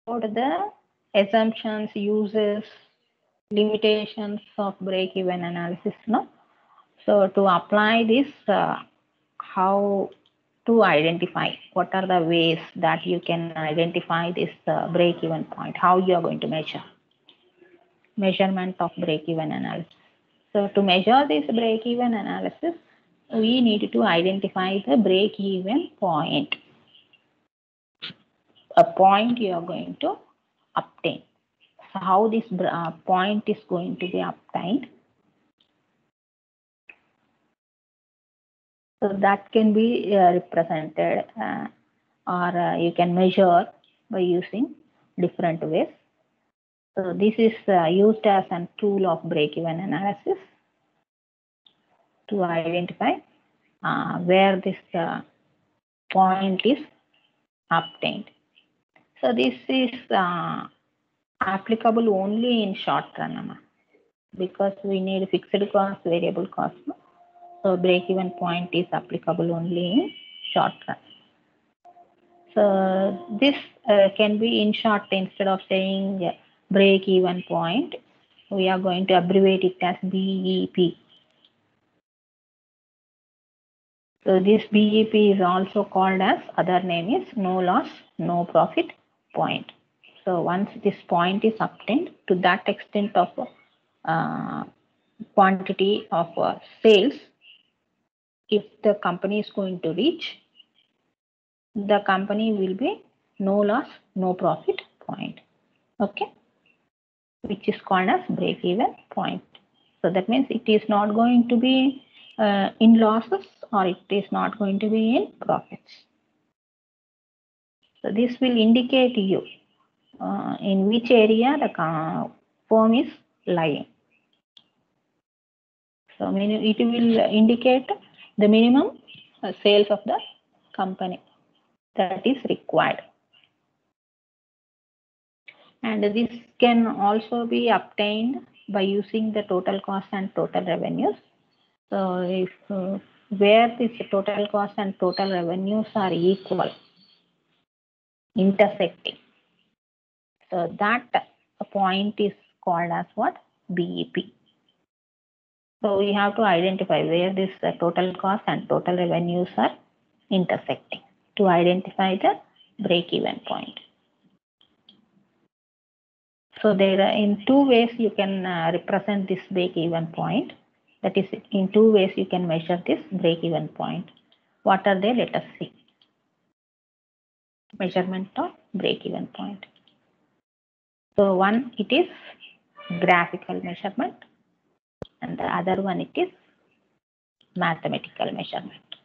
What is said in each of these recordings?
the assumptions, uses, limitations of break-even analysis. No, so to apply this, how to identify, what are the ways that you can identify this break-even point? How you are going to measurement of break-even analysis? So to measure this break-even analysis, we need to identify the break-even point, a point you are going to obtain. So how this point is going to be obtained? So that can be represented or you can measure by using different ways. So this is used as a tool of break-even analysis to identify where this point is obtained. So this is applicable only in short run, because we need fixed cost, variable cost. So break-even point is applicable only in short run. So this can be in short, instead of saying break-even point, we are going to abbreviate it as BEP. So this BEP is also called as, other name is no loss, no profit point. So once this point is obtained, to that extent of quantity of sales, if the company is going to reach, the company will be no loss, no profit point. Okay, which is called as break-even point. So that means it is not going to be in losses, or it is not going to be in profits. So this will indicate you in which area the firm is lying. So it will indicate the minimum sales of the company that is required. And this can also be obtained by using the total cost and total revenues. So if where this total cost and total revenues are equal, intersecting, so that point is called as what? BEP. So we have to identify where this total cost and total revenues are intersecting to identify the break-even point. So there are in two ways you can represent this break-even point. That is, in two ways you can measure this break-even point. What are they? Let us see. Measurement of break-even point. So one, it is graphical measurement, and the other one, it is mathematical measurement.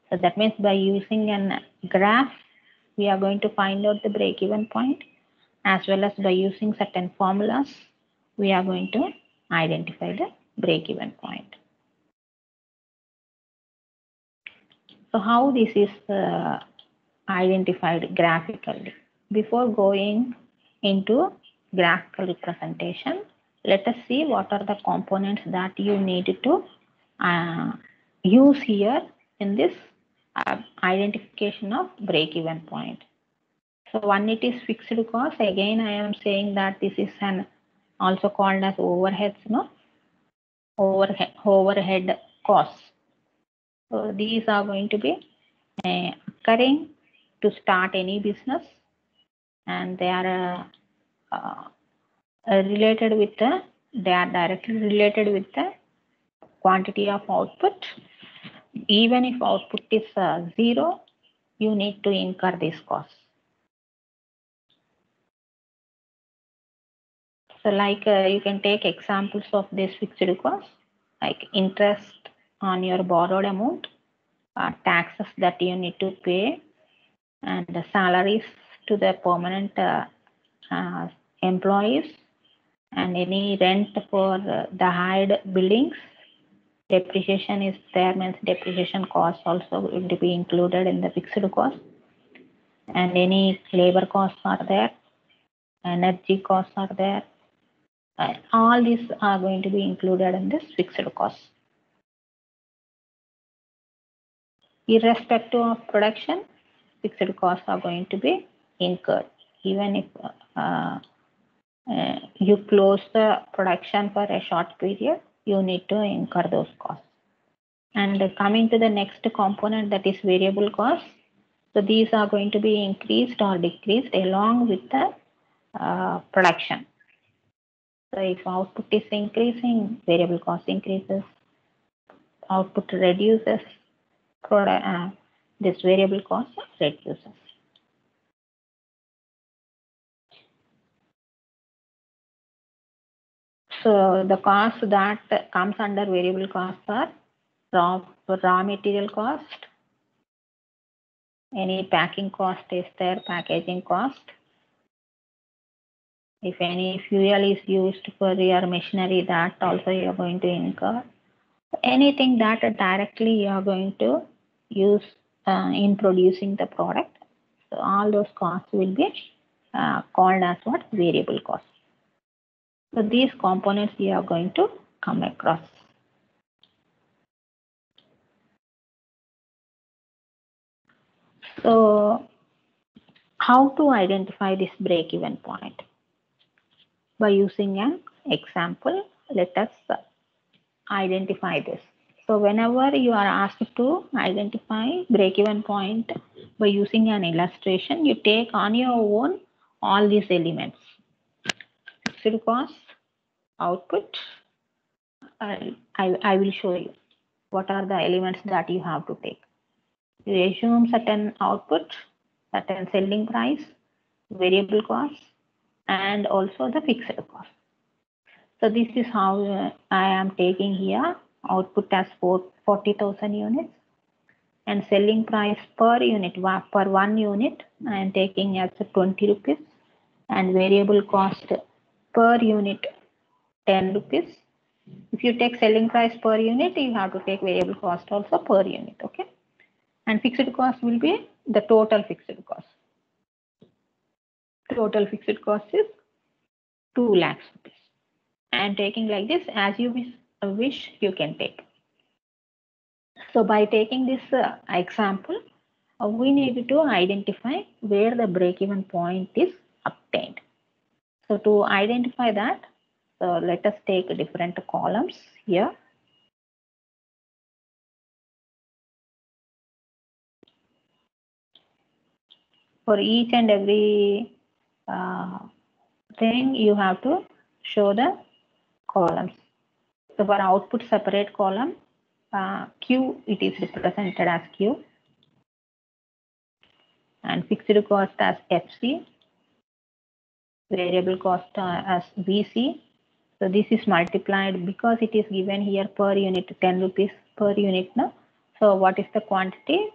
So that means by using a graph, we are going to find out the break-even point, as well as by using certain formulas, we are going to identify the break-even point. So how this is identified graphically? Before going into graphical representation, let us see what are the components that you need to use here in this identification of break-even point. So one, it is fixed cost. Again, I am saying that this is an also called as overheads, no? Overhead costs. So these are going to be occurring to start any business, and they are related with they are directly related with the quantity of output. Even if output is zero, you need to incur these costs. So like you can take examples of this fixed cost, like interest on your borrowed amount, taxes that you need to pay, and the salaries to the permanent employees, and any rent for the hired buildings. Depreciation is there, means depreciation costs also will be included in the fixed cost, and any labor costs are there, energy costs are there. All these are going to be included in this fixed cost. Irrespective of production, fixed costs are going to be incurred. even if you close the production for a short period, you need to incur those costs. And coming to the next component, that is variable costs. So these are going to be increased or decreased along with the production. So if output is increasing, variable cost increases. Output reduces, this variable cost reduces. So the cost that comes under variable costs are raw material cost, any packing cost is there, packaging cost. If any fuel is used for your machinery, that also you are going to incur. Anything that directly you are going to use in producing the product. So all those costs will be called as what? Variable costs. So these components you are going to come across. So how to identify this break-even point? By using an example, let us identify this. So whenever you are asked to identify break-even point by using an illustration, you take on your own all these elements. Fixed cost, output. I will show you what are the elements that you have to take. You assume certain output, certain selling price, variable cost, and also the fixed cost. So this is how I am taking here output as 40,000 units and selling price per unit, per 1 unit I am taking as 20 rupees and variable cost per unit 10 rupees. If you take selling price per unit, you have to take variable cost also per unit, okay? And fixed cost will be the total fixed cost. Total fixed cost is 2 lakhs rupees. I am taking like this, as you wish you can take. So by taking this example, we need to identify where the break-even point is obtained. So to identify that, so let us take different columns here. For each and every thing, you have to show the columns. So for output separate column, Q, it is represented as Q. And fixed cost as FC. Variable cost as VC. So this is multiplied because it is given here per unit 10 rupees per unit now. So what is the quantity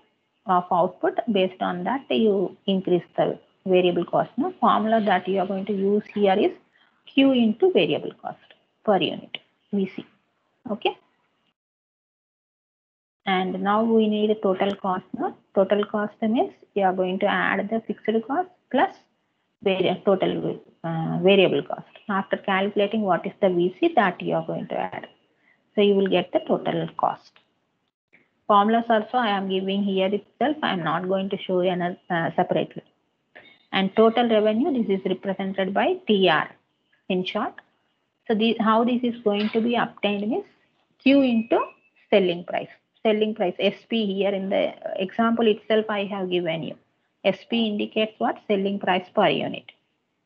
of output? Based on that you increase the variable cost. Now formula that you are going to use here is Q into variable cost per unit VC. Okay. And now we need a total cost. Now total cost means you are going to add the fixed cost plus total variable cost. After calculating what is the VC that you are going to add. So you will get the total cost. Formulas also I am giving here itself. I am not going to show you separately. And total revenue, this is represented by TR in short. So how this is going to be obtained is Q into selling price. Selling price, SP here in the example itself I have given you. SP indicates what? Selling price per unit.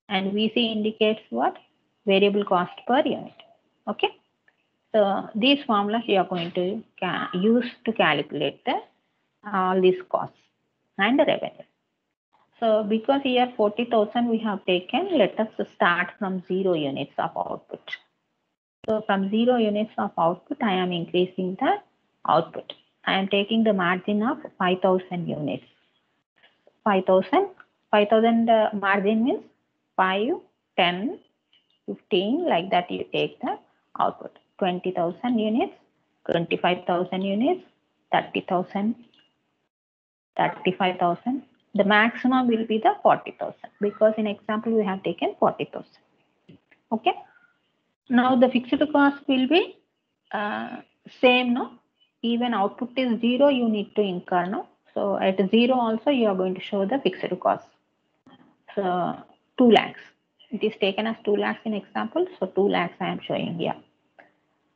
And VC indicates what? Variable cost per unit. Okay. So these formulas you are going to use to calculate all these costs and the revenue. So because here 40,000 we have taken, let us start from 0 units of output. So from 0 units of output, I am increasing the output. I am taking the margin of 5,000 units. 5,000 margin means 5, 10, 15, like that you take the output. 20,000 units, 25,000 units, 30,000, 35,000. The maximum will be the 40,000 because in example we have taken 40,000. Okay. Now the fixed cost will be same, no? Even output is 0, you need to incur, no? So at 0 also you are going to show the fixed cost. So 2 lakhs. It is taken as 2 lakhs in example. So 2 lakhs I am showing here.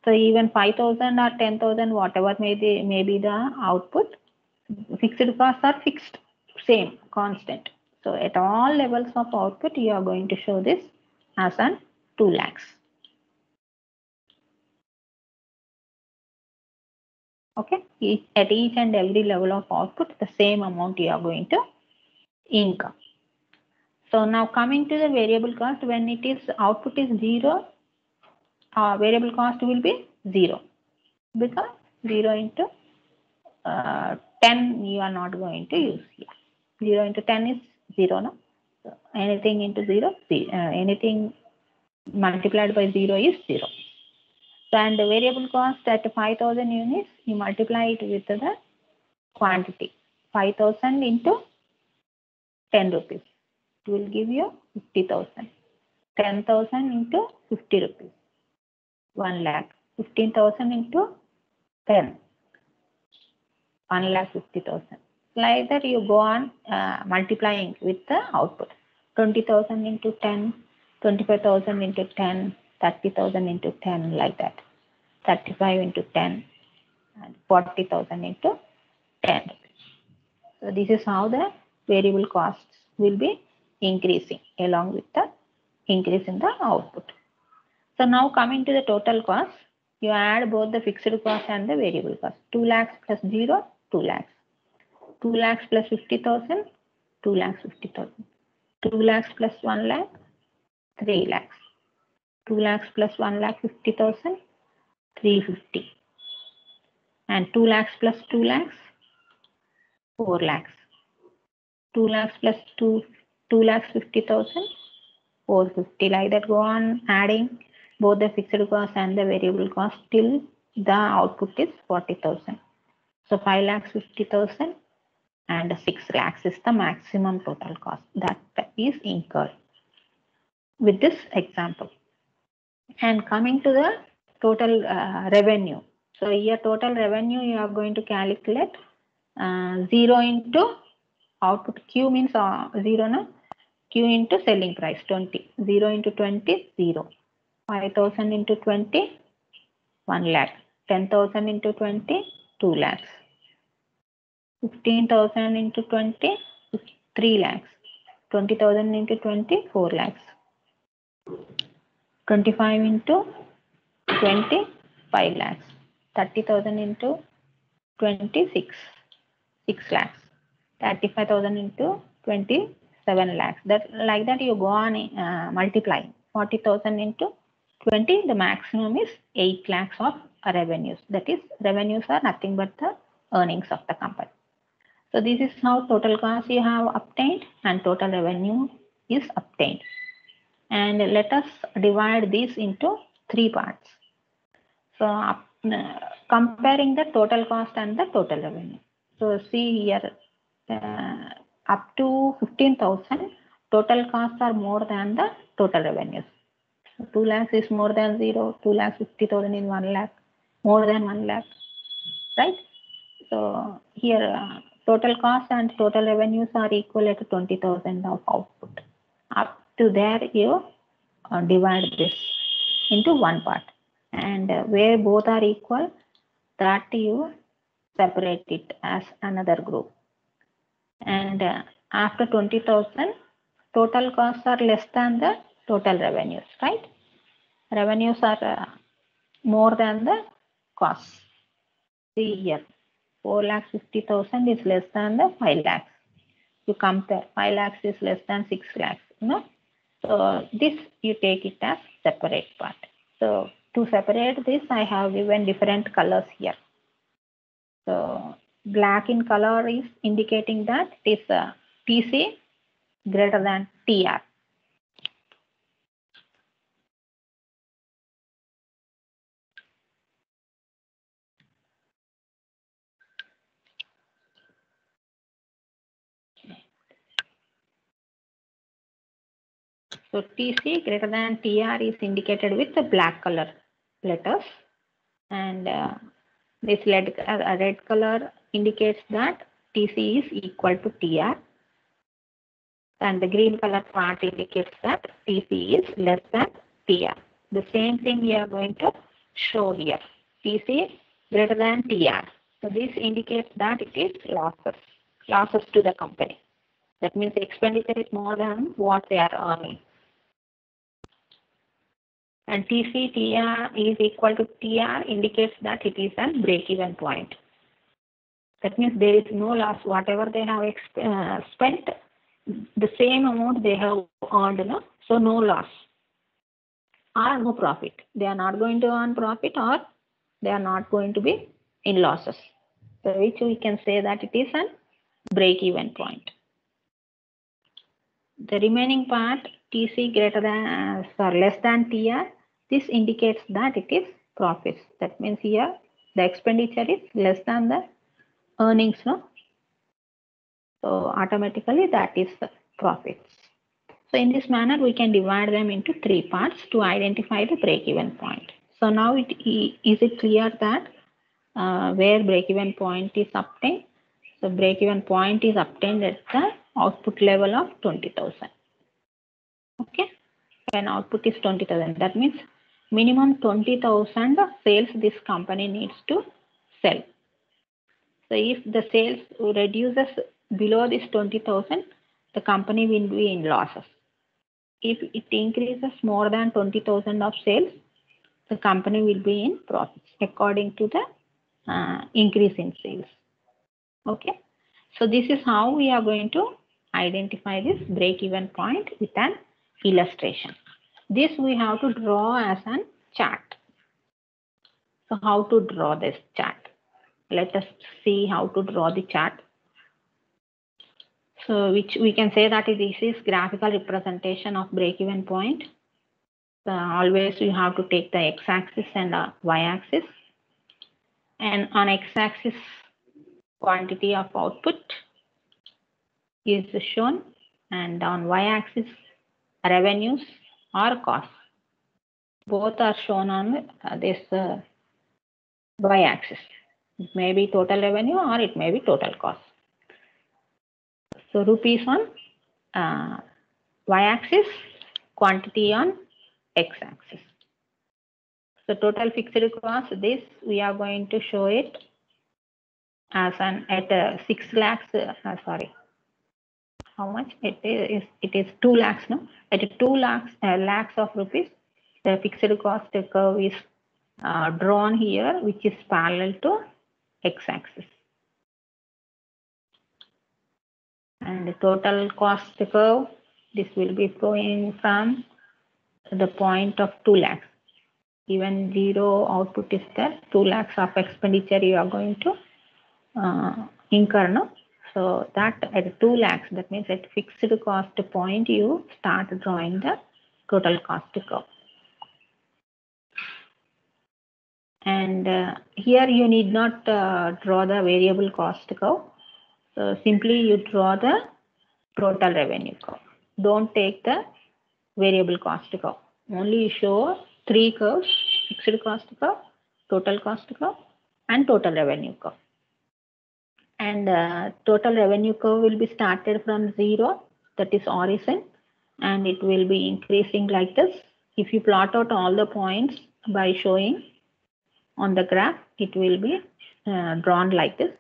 So even 5,000 or 10,000, whatever may be the output, fixed costs are fixed, same, constant. So at all levels of output, you are going to show this as an 2 lakhs. Okay, at each and every level of output, the same amount you are going to incur. So now coming to the variable cost, when it is output is 0, variable cost will be 0, because 0 into 10 you are not going to use here. 0 into 10 is 0, no? So anything into 0, anything multiplied by 0 is 0. So, and the variable cost at 5,000 units, you multiply it with the quantity. 5,000 into 10 rupees. It will give you 50,000. 10,000 into 50 rupees. 1 lakh. 15,000 into 10. 1,50,000. Like that you go on multiplying with the output. 20,000 into 10, 25,000 into 10, 30,000 into 10, like that. 35 into 10, and 40,000 into 10. So this is how the variable costs will be increasing along with the increase in the output. So now coming to the total cost, you add both the fixed cost and the variable cost. 2 lakhs plus 0, 2 lakhs. 2 lakhs plus 50,000, 2 lakhs 50,000. 2 lakhs plus 1 lakh, 3 lakhs. 2 lakhs plus 1 lakh 50,000, 350. And 2 lakhs plus 2 lakhs, 4 lakhs. 2 lakhs plus 2 lakhs 50,000, 450. Like that, go on adding both the fixed cost and the variable cost till the output is 40,000. So 5 lakhs 50,000 and 6 lakhs is the maximum total cost that is incurred with this example. And coming to the total revenue. So here total revenue you are going to calculate 0 into output. Q means 0, no? Q into selling price 20. 0 into 20, 0. 5,000 into 20, 1 lakh. 10,000 into 20, 2 lakhs. 15,000 into 20, 3 lakhs. 20,000 into 20, 4 lakhs. 25 into 20, 5 lakhs. 30,000 into 26, 6 lakhs. 35,000 into 27 lakhs. That like that you go on multiplying. 40,000 into 20, the maximum is 8 lakhs of revenues. That is, revenues are nothing but the earnings of the company. So this is how total cost you have obtained and total revenue is obtained. And let us divide this into 3 parts. So comparing the total cost and the total revenue. So see here, up to 15,000, total costs are more than the total revenues. So 2 lakhs is more than 0, 2 lakhs 50,000 in 1 lakh, more than 1 lakh, right? So here total cost and total revenues are equal at 20,000 of output. Up to there you divide this into one part, and where both are equal, that you separate it as another group. And after 20,000, total costs are less than the total revenues, right? Revenues are more than the costs. See here, 4,50,000 is less than the 5 lakhs. You compare, 5 lakhs is less than 6 lakhs, no? So this you take it as separate part. So to separate this, I have given different colors here. So black in color is indicating that it is TC greater than TR. So TC greater than TR is indicated with the black color letters, and this red color indicates that TC is equal to TR. and the green color part indicates that TC is less than TR. The same thing we are going to show here. TC greater than TR. So this indicates that it is losses to the company. That means the expenditure is more than what they are earning. And TC TR is equal to TR indicates that it is a break-even point. That means there is no loss. Whatever they have spent, the same amount they have earned, no? So no loss or no profit. They are not going to earn profit or they are not going to be in losses. So which we can say that it is a break-even point. The remaining part, TC greater than less than TR, this indicates that it is profits. That means here the expenditure is less than the earnings, no? So automatically that is the profits. So in this manner, we can divide them into three parts to identify the break-even point. So now is it clear that where break-even point is obtained? So break-even point is obtained at the output level of 20,000. Okay, when output is 20,000, that means minimum 20,000 sales this company needs to sell. So if the sales reduces below this 20,000, the company will be in losses. If it increases more than 20,000 of sales, the company will be in profits according to the increase in sales. Okay, so this is how we are going to identify this break-even point with an illustration. This we have to draw as a chart. So how to draw this chart? Let us see how to draw the chart. So which we can say that this is graphical representation of break-even point. So always you have to take the x-axis and y-axis. And on x-axis, quantity of output is shown, and on y-axis, revenues or costs. Both are shown on this y-axis. It may be total revenue or it may be total cost. So rupees on y-axis, quantity on x-axis. So total fixed cost, this we are going to show it as an at 6 lakhs. Sorry, how much it is? It is 2 lakhs. No, at 2 lakhs of rupees, the fixed cost curve is drawn here, which is parallel to x-axis. And the total cost curve, this will be flowing from the point of 2 lakhs. Even zero output is there, 2 lakhs of expenditure you are going to incur, no? So that at 2 lakhs, that means at fixed cost point, you start drawing the total cost curve. And here you need not draw the variable cost curve. So simply you draw the total revenue curve. Don't take the variable cost curve. Only show 3 curves: fixed cost curve, total cost curve, and total revenue curve. And total revenue curve will be started from 0, that is origin, and it will be increasing like this. If you plot out all the points by showing on the graph, it will be drawn like this.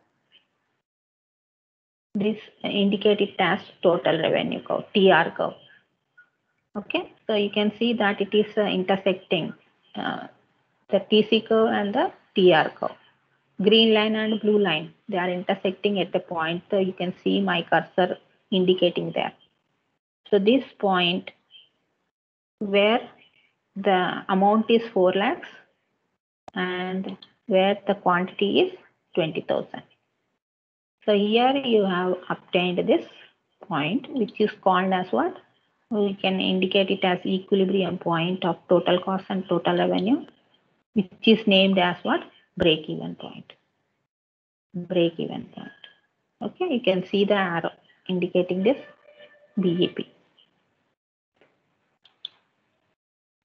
This indicated as total revenue curve, TR curve. Okay, so you can see that it is intersecting the TC curve and the TR curve. Green line and blue line, they are intersecting at the point. So you can see my cursor indicating there. So this point where the amount is 4 lakhs and where the quantity is 20,000. So here you have obtained this point, which is called as what? We can indicate it as equilibrium point of total cost and total revenue, which is named as what? Break-even point. Break-even point. Okay, you can see the arrow indicating this BEP.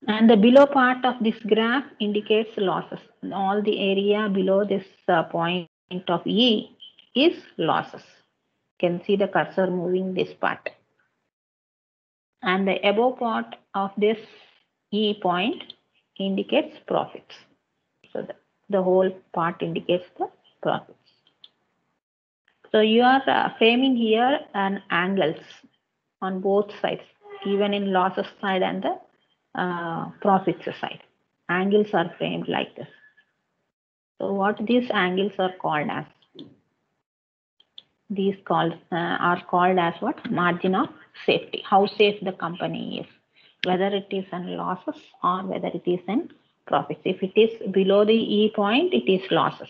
And the below part of this graph indicates losses. All the area below this point of E is losses. You can see the cursor moving this part. and the above part of this E point indicates profits. So the whole part indicates the profits. So you are framing here an angles on both sides, even in losses side and the profits side. Angles are framed like this. So what these angles are called as? These are called as what? Margin of safety. How safe the company is, whether it is in losses or whether it is in profits. If it is below the E point, it is losses.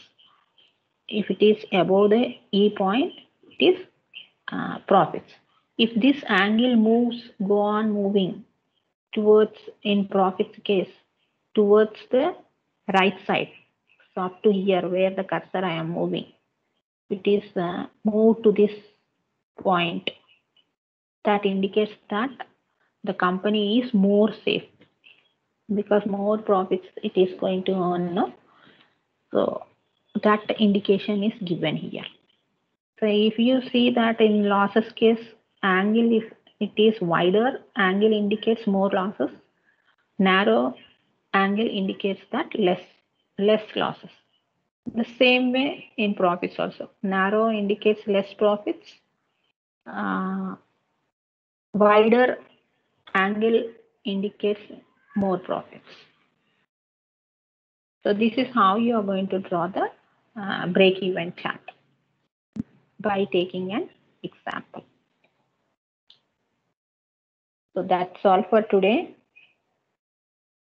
If it is above the E point, it is profits. If this angle go on moving towards, in profits case, towards the right side, so up to here where the cursor I am moving, it is moved to this point, that indicates that the company is more safe because more profits it is going to earn. No? So that indication is given here. So if you see that in losses case, angle, if it is wider, angle indicates more losses. Narrow angle indicates that less losses. The same way in profits also. Narrow indicates less profits. Wider angle indicates more profits. So this is how you are going to draw the break-even chart by taking an example. So that's all for today.